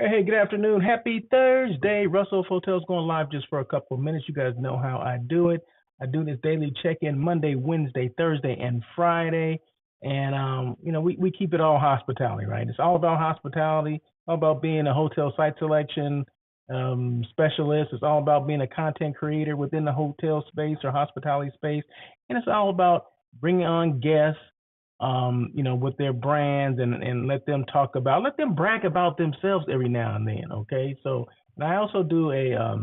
Hey, good afternoon. Happy Thursday. Russell Hotels going live just for a couple of minutes. You guys know how I do it. I do this daily check-in Monday, Wednesday, Thursday, and Friday. And we keep it all hospitality, right? It's all about hospitality, all about being a hotel site selection specialist. It's all about being a content creator within the hotel space or hospitality space. And it's all about bringing on guests with their brands and let them brag about themselves every now and then. Okay. So, and I also do a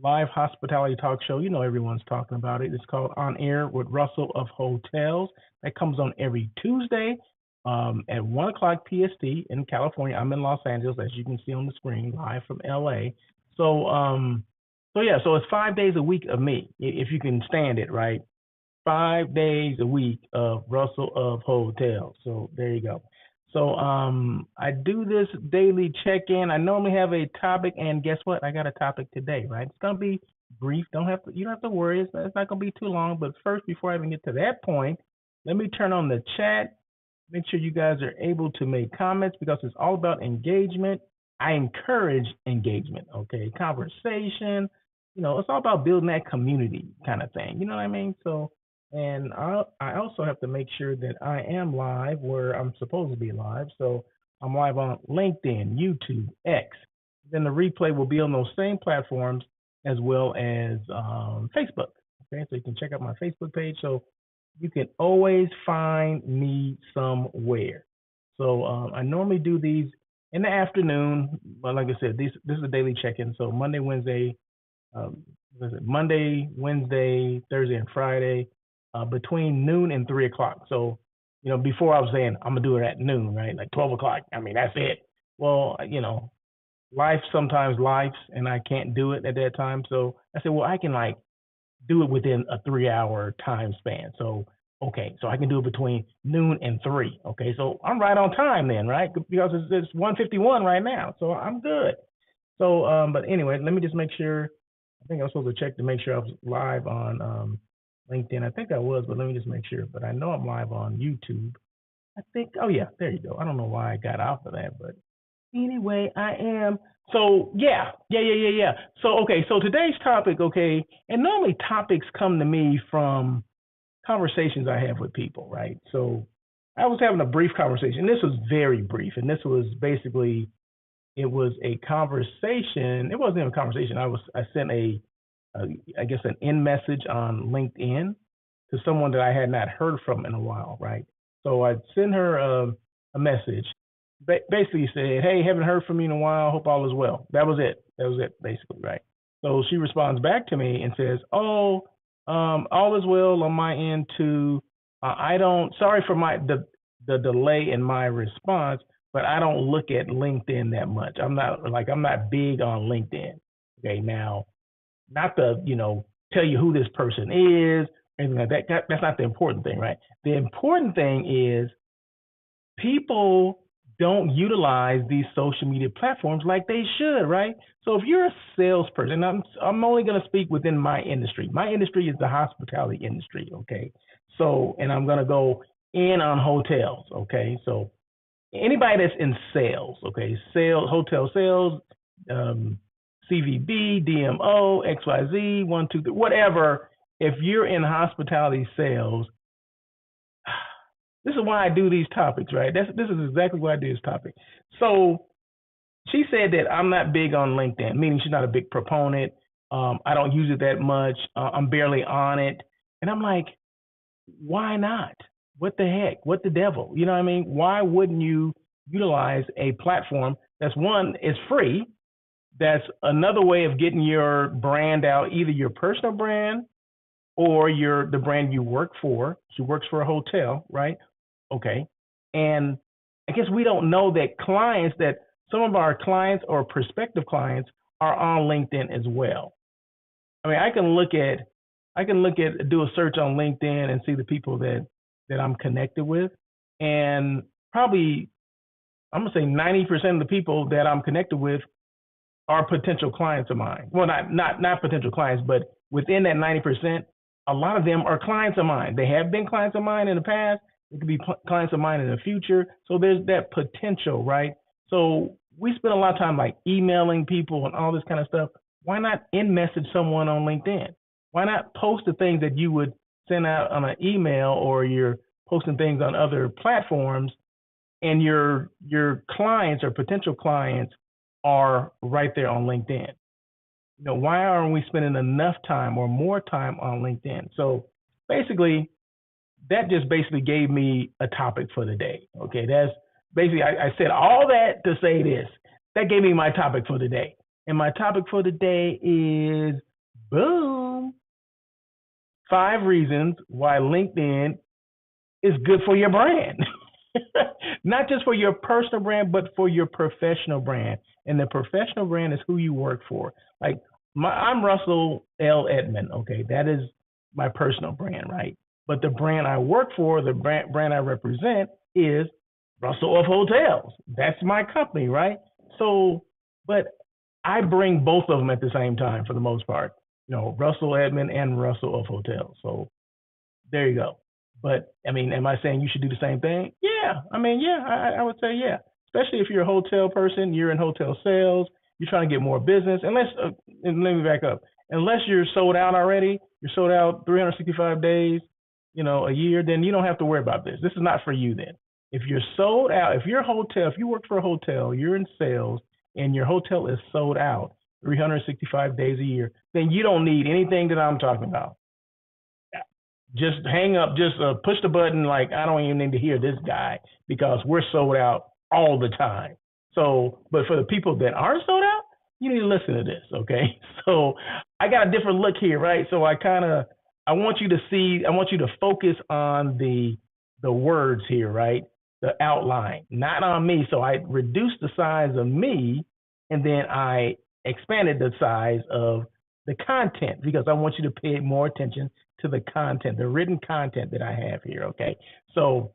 live hospitality talk show. You know, everyone's talking about it. It's called On Air with Russell of Hotels. That comes on every Tuesday at 1 o'clock PST in California. I'm in Los Angeles, as you can see on the screen, live from LA. So, so it's 5 days a week of me, if you can stand it, right? 5 days a week of Russell of Hotels. So there you go. So I do this daily check-in. I normally have a topic, and guess what? I got a topic today, right? It's gonna be brief. You don't have to worry. It's not gonna be too long. But first, before I even get to that point, let me turn on the chat. Make sure you guys are able to make comments because it's all about engagement. I encourage engagement, okay? Conversation. It's all about building that community kind of thing. You know what I mean? So, and I also have to make sure that I am live where I'm supposed to be live. So I'm live on LinkedIn, YouTube, X. Then the replay will be on those same platforms as well as Facebook. Okay, so you can check out my Facebook page. So you can always find me somewhere. So I normally do these in the afternoon, but like I said, this is a daily check-in. So um, Monday, Wednesday, Thursday, and Friday, between noon and 3 o'clock. So, before I was saying I'm gonna do it at noon, right? Like 12 o'clock. I mean, that's it. Well, life sometimes lives, and I can't do it at that time. So I said, well, I can like do it within a 3 hour time span. So okay, so I can do it between noon and three. Okay, so I'm right on time then, right? Because it's 1:51 right now, so I'm good. So, but anyway, let me just make sure. I think I was supposed to check to make sure I was live on LinkedIn. I think I was, but let me just make sure. But I know I'm live on YouTube. I think. Oh yeah, there you go. I don't know why I got off of that, but anyway, I am. So yeah. So okay, so today's topic, okay, and normally topics come to me from conversations I have with people, right? So I was having a brief conversation. This was very brief, and this was basically it was a conversation. It wasn't even a conversation. I sent a I guess an in message on LinkedIn to someone that I had not heard from in a while, right? So I sent her a message, basically said, "Hey, haven't heard from you in a while. Hope all is well." That was it. That was it, basically, right? So she responds back to me and says, "Oh, all is well on my end too. I don't. Sorry for the delay in my response, but I don't look at LinkedIn that much. I'm not big on LinkedIn. Okay, now not to tell you who this person is, anything like that. That's not the important thing, right? The important thing is people don't utilize these social media platforms like they should, right? So if you're a salesperson, I'm only going to speak within my industry. My industry is the hospitality industry, okay? So, and I'm going to go in on hotels, okay? So anybody that's in sales, okay, hotel sales, CVB, DMO, XYZ, 1, 2, 3, whatever. If you're in hospitality sales, this is why I do these topics, right? This is exactly why I do this topic. So she said that I'm not big on LinkedIn, meaning she's not a big proponent. I don't use it that much. I'm barely on it. And I'm like, why not? What the heck? What the devil? You know what I mean? Why wouldn't you utilize a platform that's one, is free? That's another way of getting your brand out, either your personal brand or the brand you work for. She works for a hotel, right? Okay. And I guess we don't know that some of our clients or prospective clients are on LinkedIn as well. I mean, I can do a search on LinkedIn and see the people that I'm connected with. And probably, I'm going to say 90% of the people that I'm connected with are potential clients of mine. Well, not potential clients, but within that 90%, a lot of them are clients of mine. They have been clients of mine in the past. It could be clients of mine in the future. So there's that potential, right? So we spend a lot of time like emailing people and all this kind of stuff. Why not in message someone on LinkedIn? Why not post the things that you would send out on an email, or you're posting things on other platforms, and your clients or potential clients are right there on LinkedIn? Why aren't we spending enough time or more time on LinkedIn? So basically, that just basically gave me a topic for the day. Okay, that's basically, I said all that to say this. That gave me my topic for the day. And my topic for the day is, boom, 5 reasons why LinkedIn is good for your brand. Not just for your personal brand, but for your professional brand. And the professional brand is who you work for. Like, I'm Russell L. Edmond. Okay, that is my personal brand, right? But the brand I work for, the brand I represent, is Russell of Hotels. That's my company, right? So, but I bring both of them at the same time for the most part. Russell Edmond and Russell of Hotels. So there you go. But I mean, am I saying you should do the same thing? Yeah. I mean, yeah, I would say yeah. Especially if you're a hotel person, you're in hotel sales, you're trying to get more business. And let me back up. Unless you're sold out already, you're sold out 365 days, a year, then you don't have to worry about this. This is not for you then. If you're sold out, if you work for a hotel, you're in sales, and your hotel is sold out 365 days a year, then you don't need anything that I'm talking about. Just hang up, just push the button. Like, I don't even need to hear this guy, because we're sold out all the time. So, but for the people that aren't sold out, you need to listen to this, okay? So I got a different look here, right? So I want you to focus on the words here, right? The outline, not on me. So I reduced the size of me, and then I expanded the size of the content, because I want you to pay more attention to the content, the written content that I have here, okay? So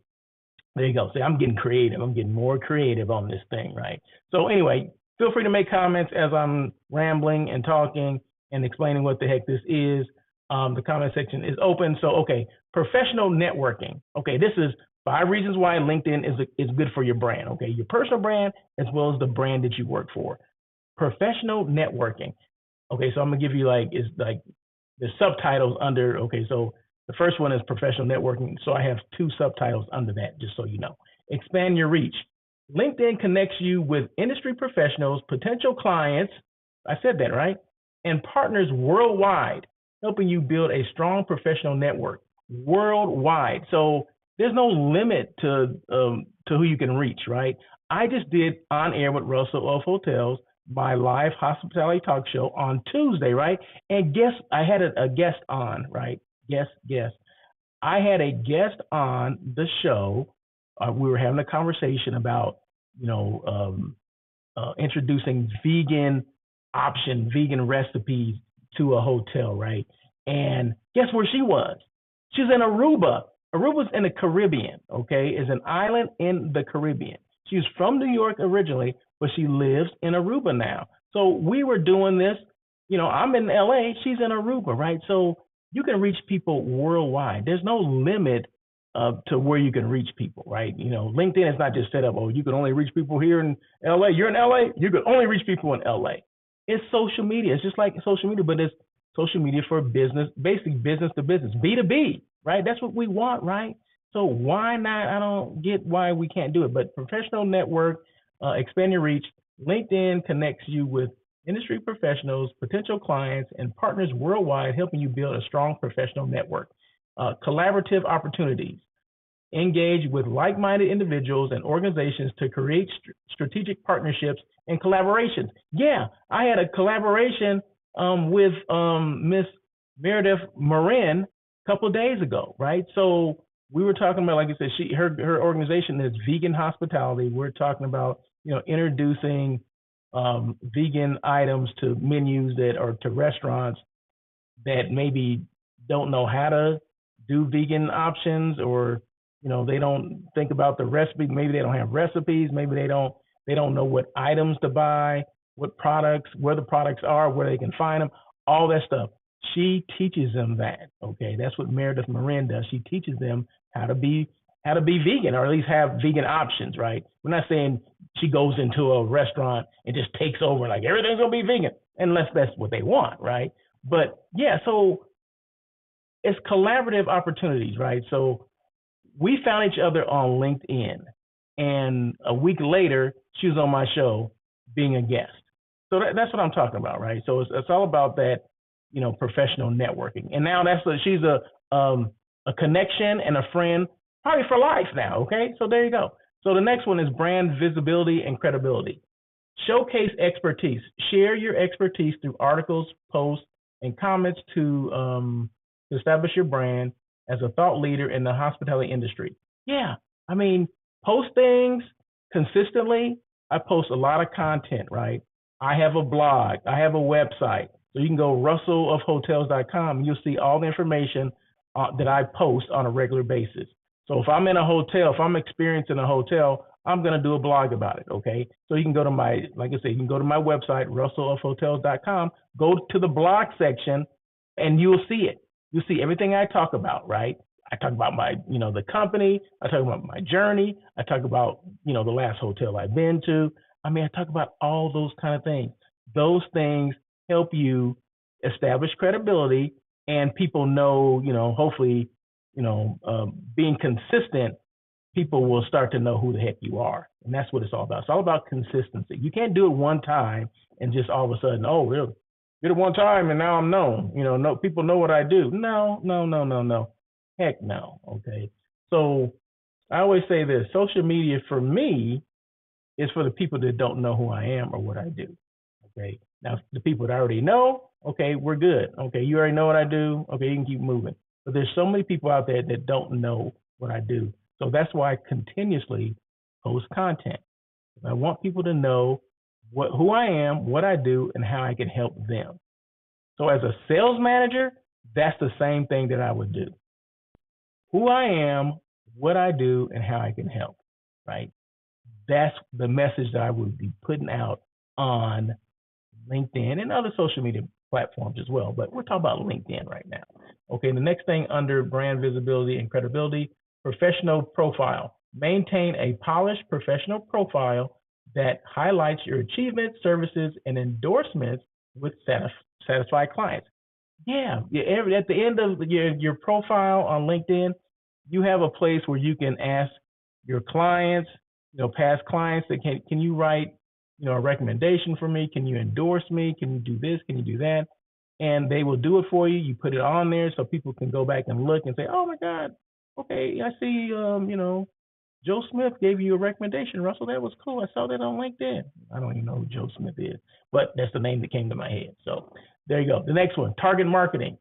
there you go. See, I'm getting creative. I'm getting more creative on this thing, right? So anyway, feel free to make comments as I'm rambling and talking and explaining what the heck this is. The comment section is open. So, okay, professional networking. Okay, this is 5 reasons why LinkedIn is good for your brand. Okay, your personal brand as well as the brand that you work for. Professional networking. Okay, so I'm gonna give you the subtitles under. Okay, so the first one is professional networking. So I have 2 subtitles under that, just so you know. Expand your reach. LinkedIn connects you with industry professionals, potential clients, I said that right, and partners worldwide, helping you build a strong professional network worldwide. So there's no limit to who you can reach, right? I just did On Air with Russell of Hotels, my live hospitality talk show on Tuesday, right? And I had a guest on, right? Guest. I had a guest on the show. We were having a conversation about, introducing vegan recipes to a hotel, right? And guess where she was? She's in Aruba. Aruba's in the Caribbean, okay? It's an island in the Caribbean. She's from New York originally, but she lives in Aruba now. So we were doing this, I'm in LA, she's in Aruba, right? So you can reach people worldwide. There's no limit to where you can reach people, right? LinkedIn is not just set up, you can only reach people here in LA. You're in LA, you can only reach people in LA. It's social media. It's just like social media, but it's social media for business, basically business to business, B2B, right? That's what we want, right? So why not? I don't get why we can't do it. But professional network, expand your reach. LinkedIn connects you with industry professionals, potential clients, and partners worldwide, helping you build a strong professional network. Collaborative opportunities. Engage with like-minded individuals and organizations to create strategic partnerships and collaborations. Yeah, I had a collaboration with Miss Meredith Marin a couple of days ago, right? So we were talking about, like I said, her organization is Vegan Hospitality. We're talking about, introducing vegan items to menus to restaurants that maybe don't know how to do vegan options, or they don't think about the recipe. Maybe they don't have recipes. Maybe they don't know what items to buy, what products, where the products are, where they can find them, all that stuff. She teaches them that. Okay, that's what Meredith Marin does. She teaches them how how to be vegan, or at least have vegan options, right? We're not saying she goes into a restaurant and just takes over like everything's gonna be vegan, unless that's what they want, right? But yeah, so it's collaborative opportunities, right? So we found each other on LinkedIn, and a week later, she was on my show being a guest. So that's what I'm talking about, right? So it's all about that, professional networking. And now she's a connection and a friend, probably for life now. Okay, so there you go. So the next one is brand visibility and credibility. Showcase expertise. Share your expertise through articles, posts, and comments to establish your brand as a thought leader in the hospitality industry. Yeah, I mean, post things consistently. I post a lot of content, right? I have a blog. I have a website. So you can go russellofhotels.com and you'll see all the information that I post on a regular basis. So if I'm in a hotel, if I'm experiencing a hotel, I'm going to do a blog about it, okay? So you can go to like I said, you can go to my website, russellofhotels.com, go to the blog section, and you'll see it. You'll see everything I talk about, right? I talk about my, the company. I talk about my journey. I talk about, the last hotel I've been to. I mean, I talk about all those kind of things. Those things help you establish credibility, and people know, hopefully, being consistent, people will start to know who the heck you are. And that's what it's all about. It's all about consistency. You can't do it one time and just all of a sudden, oh, really? Did it one time and now I'm known. No, people know what I do. No. Heck no. Okay. So I always say this: social media for me is for the people that don't know who I am or what I do. Okay. Now, the people that already know, okay, we're good. Okay. You already know what I do. Okay. You can keep moving. But there's so many people out there that don't know what I do. So that's why I continuously post content. I want people to know who I am, what I do, and how I can help them. So as a sales manager, that's the same thing that I would do. Who I am, what I do, and how I can help, right? That's the message that I would be putting out on LinkedIn and other social media platforms as well. But we're talking about LinkedIn right now. Okay, the next thing under brand visibility and credibility, professional profile. Maintain a polished professional profile that highlights your achievements, services, and endorsements with satisfied clients. Yeah, at the end of your profile on LinkedIn, you have a place where you can ask your clients, past clients, that can you write, a recommendation for me? Can you endorse me? Can you do this? Can you do that? And they will do it for you. You put it on there so people can go back and look and say, oh my God, okay, I see, Joe Smith gave you a recommendation, Russell. That was cool. I saw that on LinkedIn. I don't even know who Joe Smith is, but that's the name that came to my head. So there you go. The next one, target marketing.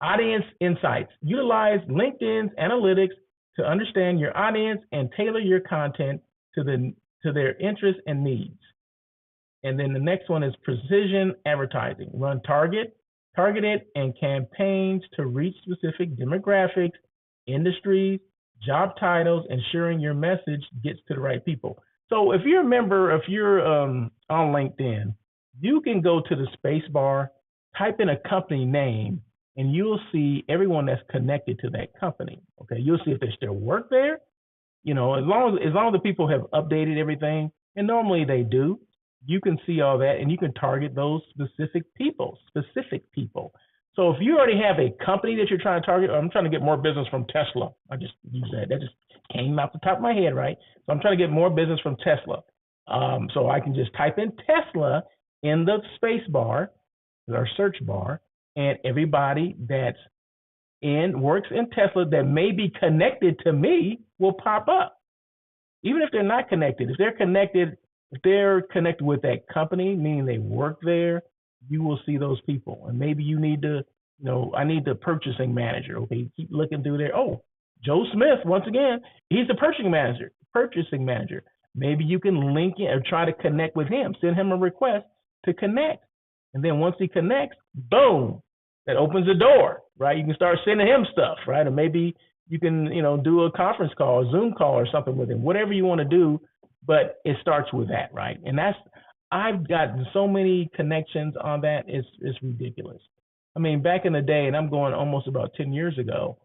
Audience insights. Utilize LinkedIn's analytics to understand your audience and tailor your content to their interests and needs. And then the next one is precision advertising. Run targeted and campaigns to reach specific demographics, industries, job titles, ensuring your message gets to the right people. So if you're on LinkedIn, you can go to the space bar, type in a company name, and you'll see everyone that's connected to that company. Okay, you'll see if they still work there. As long as the people have updated everything, and normally they do, you can see all that, and you can target those specific people. So if you already have a company that you're trying to target, I'm trying to get more business from Tesla. I just use that. That just came out the top of my head, right? So I'm trying to get more business from Tesla. So I can just type in Tesla in the space bar, our search bar, and everybody that's works in Tesla that may be connected to me will pop up. Even if they're not connected, if they're connected with that company, meaning they work there, you will see those people. And maybe you need to, I need the purchasing manager. Okay, keep looking through there. Oh, Joe Smith, once again, he's the purchasing manager. Maybe you can link in or try to connect with him, send him a request to connect. And then once he connects, boom, that opens the door, right? You can start sending him stuff, right? Or maybe you can, do a conference call, a Zoom call or something with him, whatever you want to do. But it starts with that, right? And I've gotten so many connections on that. It's ridiculous. I mean, back in the day, and I'm going almost about 10 years ago,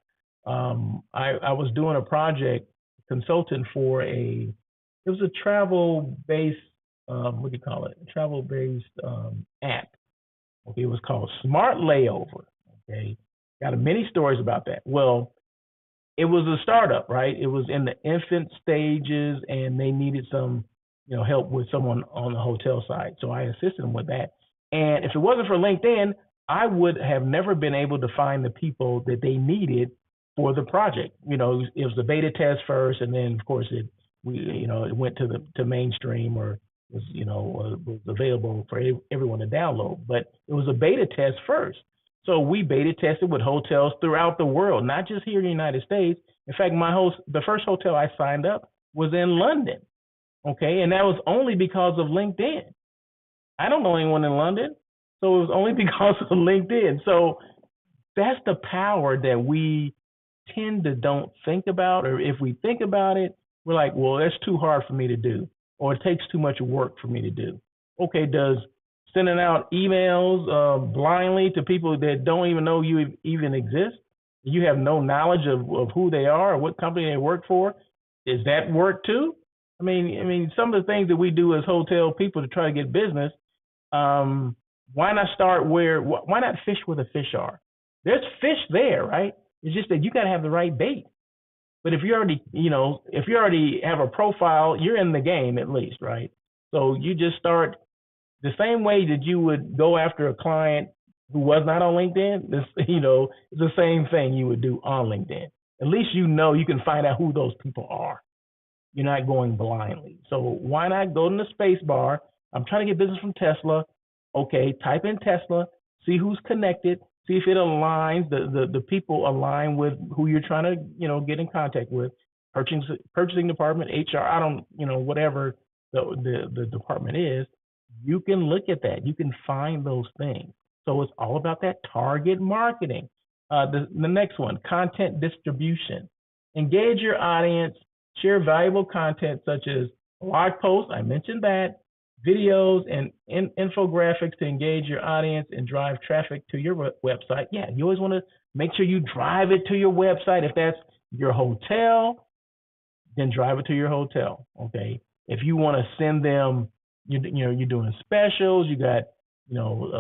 I was doing a project consulting for it was a travel based, what do you call it? Travel based app. Okay, it was called Smart Layover. Okay, got many stories about that. Well, it was a startup, right? It was in the infant stages, and they needed some, help with someone on the hotel side. So I assisted them with that. And if it wasn't for LinkedIn, I would have never been able to find the people that they needed for the project. It was a beta test first, and then of course it went to mainstream, or was available for everyone to download. But it was a beta test first. So we beta tested with hotels throughout the world, not just here in the United States. In fact, the first hotel I signed up was in London. Okay, and that was only because of LinkedIn. I don't know anyone in London, so it was only because of LinkedIn. So that's the power that we tend to don't think about, or if we think about it, we're like, well, that's too hard for me to do, or it takes too much work for me to do. Okay, does sending out emails blindly to people that don't even know you even exist, you have no knowledge of who they are or what company they work for, is that work too? I mean, some of the things that we do as hotel people to try to get business, why not start why not fish where the fish are? There's fish there, right? It's just that you got to have the right bait. But if you already have a profile, you're in the game at least, right? So you just start the same way that you would go after a client who was not on LinkedIn. It's the same thing you would do on LinkedIn. At least you can find out who those people are. You're not going blindly. So why not go to the space bar? I'm trying to get business from Tesla. Okay, type in Tesla, see who's connected, see if it aligns, the people align with who you're trying to, get in contact with. Purchasing department, HR, I don't, whatever the department is, you can look at that. You can find those things. So it's all about that target marketing. The next one, content distribution. Engage your audience, share valuable content such as blog posts, I mentioned that, videos and infographics to engage your audience and drive traffic to your website. Yeah, you always want to make sure you drive it to your website. If that's your hotel, then drive it to your hotel. Okay. If you want to send them, you're doing specials. You got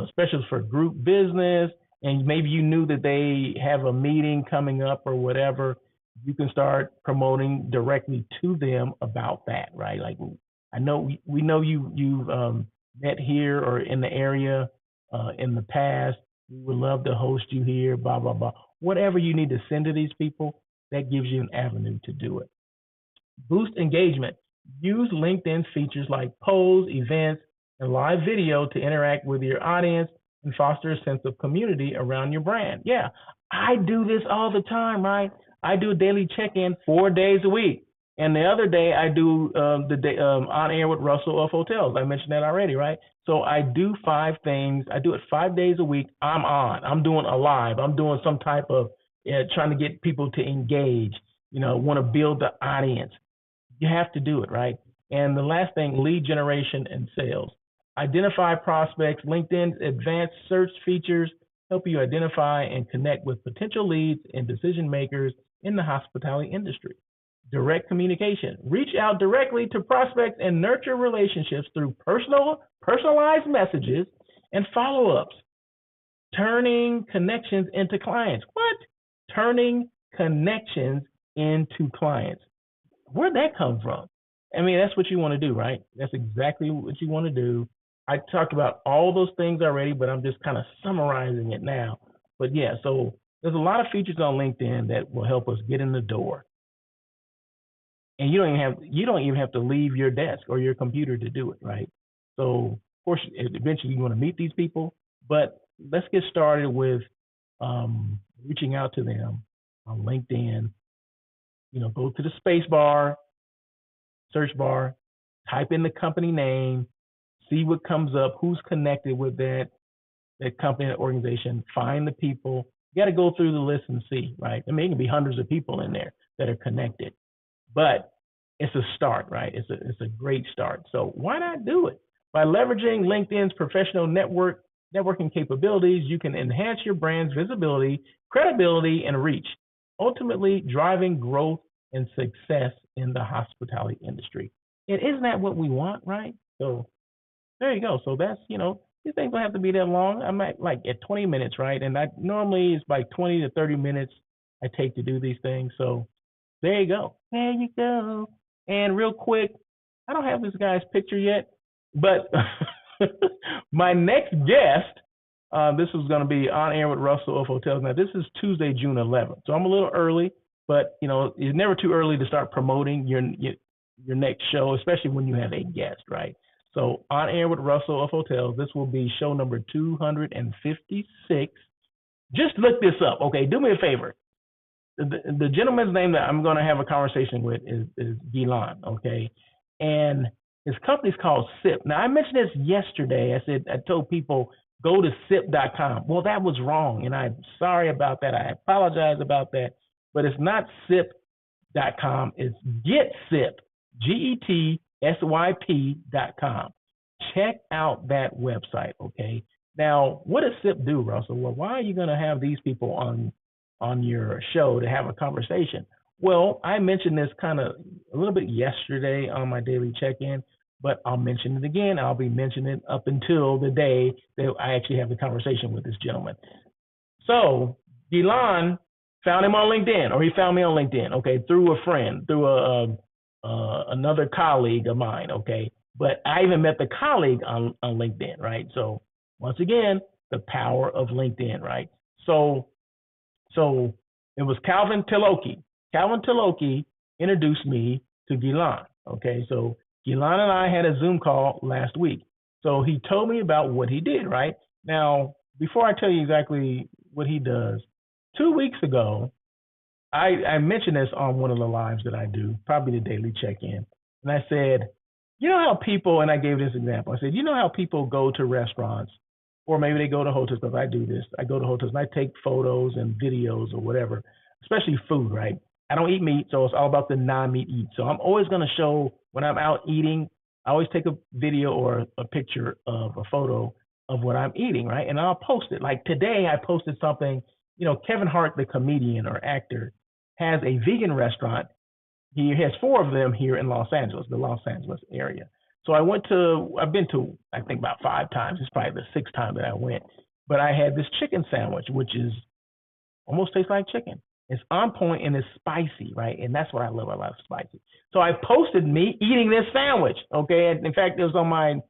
specials for group business, and maybe you knew that they have a meeting coming up or whatever. You can start promoting directly to them about that, right? Like, I know we know you've met here or in the area in the past. We would love to host you here, blah, blah, blah. Whatever you need to send to these people, that gives you an avenue to do it. Boost engagement. Use LinkedIn features like polls, events, and live video to interact with your audience and foster a sense of community around your brand. Yeah, I do this all the time, right? I do a daily check-in 4 days a week. And the other day I do the day on air with Russell of Hotels. I mentioned that already, right? So I do 5 things. I do it 5 days a week. I'm doing a live. I'm doing some type of trying to get people to engage, want to build the audience. You have to do it, right? And the last thing, lead generation and sales. Identify prospects. LinkedIn's advanced search features help you identify and connect with potential leads and decision makers in the hospitality industry. Direct communication. Reach out directly to prospects and nurture relationships through personalized messages and follow-ups. Turning connections into clients. What? Turning connections into clients. Where'd that come from? I mean, that's what you want to do, right? That's exactly what you want to do. I talked about all those things already, but I'm just kind of summarizing it now. But yeah, so there's a lot of features on LinkedIn that will help us get in the door. And you don't even have to leave your desk or your computer to do it, right? So of course, eventually you want to meet these people, but let's get started with reaching out to them on LinkedIn. Go to the space bar, search bar, type in the company name, see what comes up, who's connected with that company, that organization, find the people. You got to go through the list and see, right? I mean, it can be hundreds of people in there that are connected, but it's a start, right? It's a great start. So why not do it? By leveraging LinkedIn's professional networking capabilities, you can enhance your brand's visibility, credibility, and reach. ultimately driving growth and success in the hospitality industry. And isn't that what we want, right? So there you go. So that's, these things don't have to be that long. I'm at 20 minutes, right? And I normally it's like 20 to 30 minutes I take to do these things. So there you go. There you go. And real quick, I don't have this guy's picture yet, but my next guest, this is going to be on air with Russell of Hotels. Now, this is Tuesday, June 11th. So I'm a little early, but, it's never too early to start promoting your next show, especially when you have a guest, right? So on air with Russell of Hotels, this will be show number 256. Just look this up, okay? Do me a favor. The gentleman's name that I'm going to have a conversation with is Ghislain, okay? And his company's called SIP. Now, I mentioned this yesterday. I told people, go to SIP.com. Well, that was wrong, and I'm sorry about that. I apologize about that. But it's not SIP.com. It's GetSIP, GetSYP.com. Check out that website, okay? Now, what does SIP do, Russell? Well, why are you going to have these people on your show to have a conversation? Well, I mentioned this kind of a little bit yesterday on my daily check-in, but I'll mention it again. I'll be mentioning it up until the day that I actually have the conversation with this gentleman. So Ghislain found him on LinkedIn, or he found me on LinkedIn, okay, through a friend, through another colleague of mine, okay. But I even met the colleague on LinkedIn, right? So once again, the power of LinkedIn, right? So it was Calvin Tiloki. Calvin Tiloki introduced me to Ghislain, okay? So Ghislain and I had a Zoom call last week. So he told me about what he did, right? Now, before I tell you exactly what he does, 2 weeks ago, I mentioned this on one of the lives that I do, probably the daily check-in. And I said, you know how people, and I gave this example, I said, you know how people go to restaurants, or maybe they go to hotels, because I do this. I go to hotels and I take photos and videos or whatever, especially food, right? I don't eat meat, so it's all about the non-meat eat. So I'm always going to show, when I'm out eating, I always take a video or a picture of a photo of what I'm eating, right? And I'll post it. Like today, I posted something, Kevin Hart, the comedian or actor, has a vegan restaurant. He has 4 of them here in Los Angeles, the Los Angeles area. So I've been to, I think about 5 times. It's probably the 6th time that I went. But I had this chicken sandwich, which is almost tastes like chicken. It's on point and it's spicy, right? And that's what I love. I love spicy. So I posted me eating this sandwich, okay? And in fact, it was on my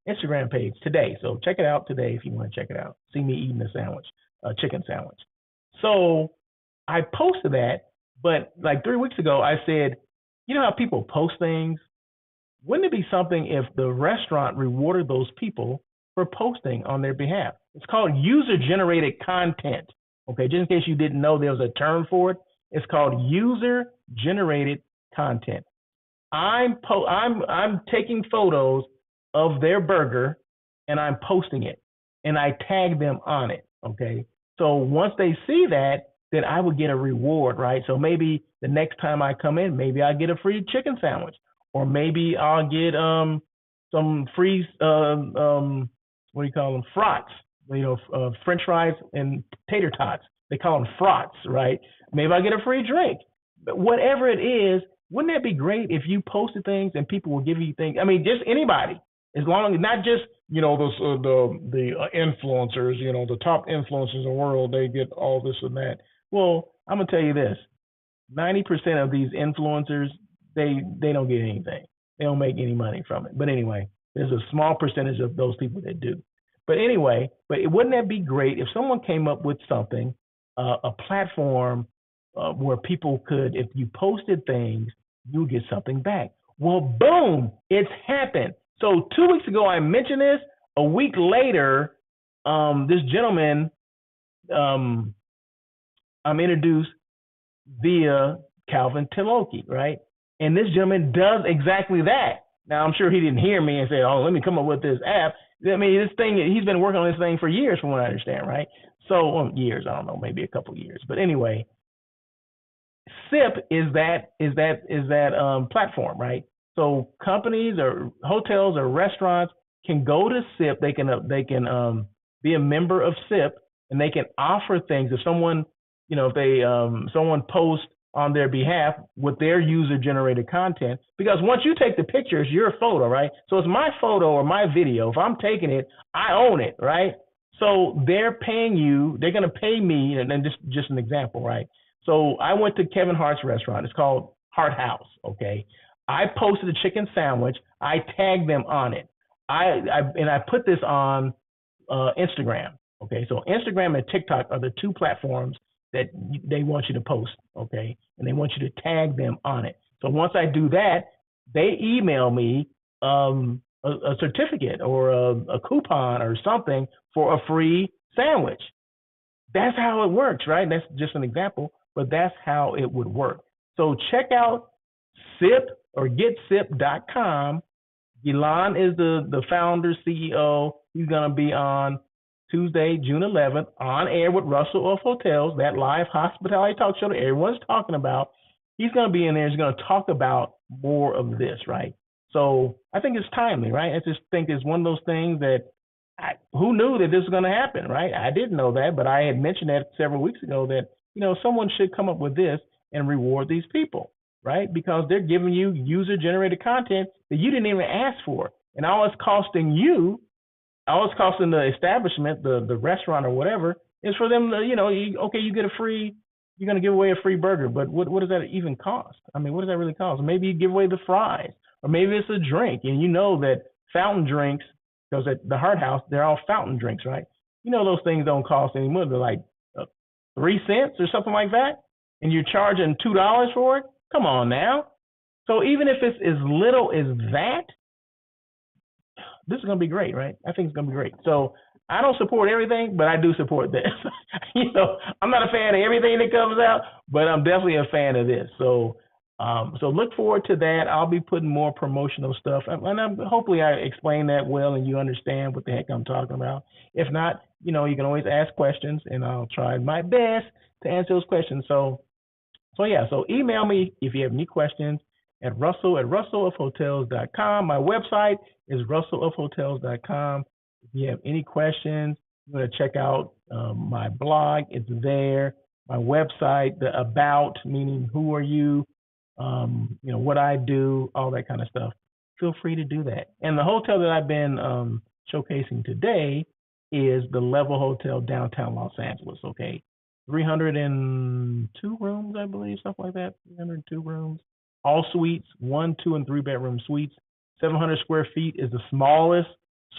Instagram page today. So check it out today if you want to check it out. See me eating a sandwich, a chicken sandwich. So I posted that, but like 3 weeks ago, I said, you know how people post things? Wouldn't it be something if the restaurant rewarded those people for posting on their behalf? It's called user-generated content. Okay, just in case you didn't know there was a term for it, it's called user-generated content. I'm taking photos of their burger and I'm posting it, and I tag them on it. Okay, so once they see that, then I would get a reward, right? So maybe the next time I come in, maybe I get a free chicken sandwich, or maybe I'll get some free what do you call them? Frats. French fries and tater tots. They call them frats, right? Maybe I get a free drink. But whatever it is, wouldn't that be great if you posted things and people will give you things? I mean, just anybody, as long as not just the influencers, the top influencers in the world, they get all this and that. Well, I'm gonna tell you this: 90% of these influencers, they don't get anything. They don't make any money from it. But anyway, there's a small percentage of those people that do. But anyway, wouldn't that be great if someone came up with something, a platform where people could, if you posted things, you get something back. Well, boom, it's happened. So 2 weeks ago, I mentioned this. A week later, this gentleman, I'm introduced via Calvin Tiloki, right? And this gentleman does exactly that. Now, I'm sure he didn't hear me and say, oh, let me come up with this app. I mean, this thing, he's been working on this thing for years, from what I understand, right? So, years, I don't know, maybe a couple of years. But anyway, SIP is that platform, right? So companies or hotels or restaurants can go to SIP. They can be a member of SIP, and they can offer things. If someone if they someone posts on their behalf with their user generated content, because once you take the picture, it's your photo, right? So it's my photo or my video. If I'm taking it, I own it, right? So they're paying you, they're going to pay me, and then just an example, right? So I went to Kevin Hart's restaurant. It's called Hart House, okay? I posted a chicken sandwich. I tagged them on it. I put this on Instagram, okay? So Instagram and TikTok are the two platforms that they want you to post, okay? And they want you to tag them on it. So once I do that, they email me a certificate or a coupon or something for a free sandwich. That's how it works, right? That's just an example, but that's how it would work. So check out SIP or GetSIP.com. Ghislain is the founder, CEO. He's going to be on Tuesday, June 11th, on air with Russell of Hotels, that live hospitality talk show that everyone's talking about. He's going to be in there. He's going to talk about more of this, right? So I think it's timely, right? I just think it's one of those things that who knew that this was going to happen, right? I didn't know that, but I had mentioned that several weeks ago that, someone should come up with this and reward these people, right? Because they're giving you user-generated content that you didn't even ask for. And all it's costing the establishment, the restaurant or whatever, is for them to, you get you're going to give away a free burger, but what does that even cost? I mean, what does that really cost? Maybe you give away the fries, or maybe it's a drink, and you know that fountain drinks, because at the Hart House, they're all fountain drinks, right? Those things don't cost any more. They're like 3 cents or something like that, and you're charging $2 for it? Come on now. So even if it's as little as that, this is going to be great, right? I think it's going to be great. So I don't support everything, but I do support this. I'm not a fan of everything that comes out, but I'm definitely a fan of this. So look forward to that. I'll be putting more promotional stuff, and hopefully I explain that well and you understand what the heck I'm talking about. If not, you can always ask questions, and I'll try my best to answer those questions. So email me if you have any questions at russellofhotels.com. My website is russellofhotels.com. If you have any questions, you want to check out my blog. It's there. My website, the about, meaning who are you, what I do, all that kind of stuff. Feel free to do that. And the hotel that I've been showcasing today is the Level Hotel downtown Los Angeles. Okay, 302 rooms, I believe, something like that. 302 rooms, all suites, 1, 2, and 3 bedroom suites. 700 square feet is the smallest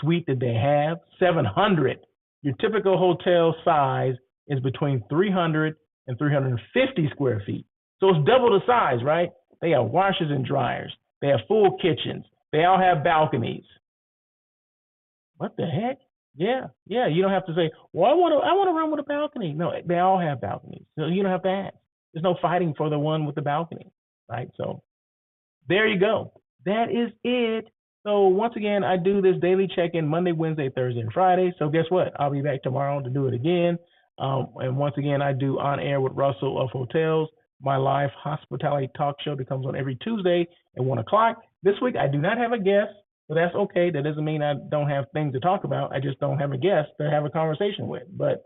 suite that they have. 700. Your typical hotel size is between 300 and 350 square feet. So it's double the size, right? They have washers and dryers. They have full kitchens. They all have balconies. What the heck? Yeah. You don't have to say, well, I want a room with a balcony. No, they all have balconies. So you don't have to ask. There's no fighting for the one with the balcony, right? So there you go. That is it. So once again, I do this daily check-in Monday, Wednesday, Thursday, and Friday. So guess what? I'll be back tomorrow to do it again. And once again, I do On Air with Russell of Hotels, my live hospitality talk show that comes on every Tuesday at 1 o'clock. This week, I do not have a guest, but that's okay. That doesn't mean I don't have things to talk about. I just don't have a guest to have a conversation with, but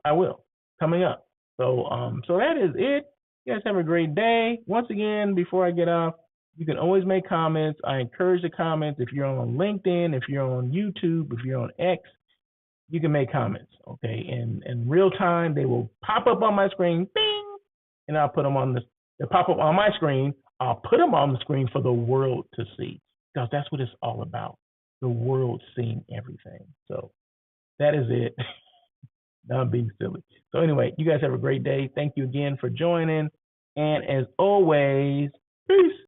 I will coming up. So that is it. You guys have a great day. Once again, before I get off, you can always make comments. I encourage the comments. If you're on LinkedIn, if you're on YouTube, if you're on X, you can make comments, okay? And in real time, they will pop up on my screen, bing, and I'll put them on they pop up on my screen. I'll put them on the screen for the world to see, because that's what it's all about, the world seeing everything. So that is it. Now I'm being silly. So anyway, you guys have a great day. Thank you again for joining. And as always, peace.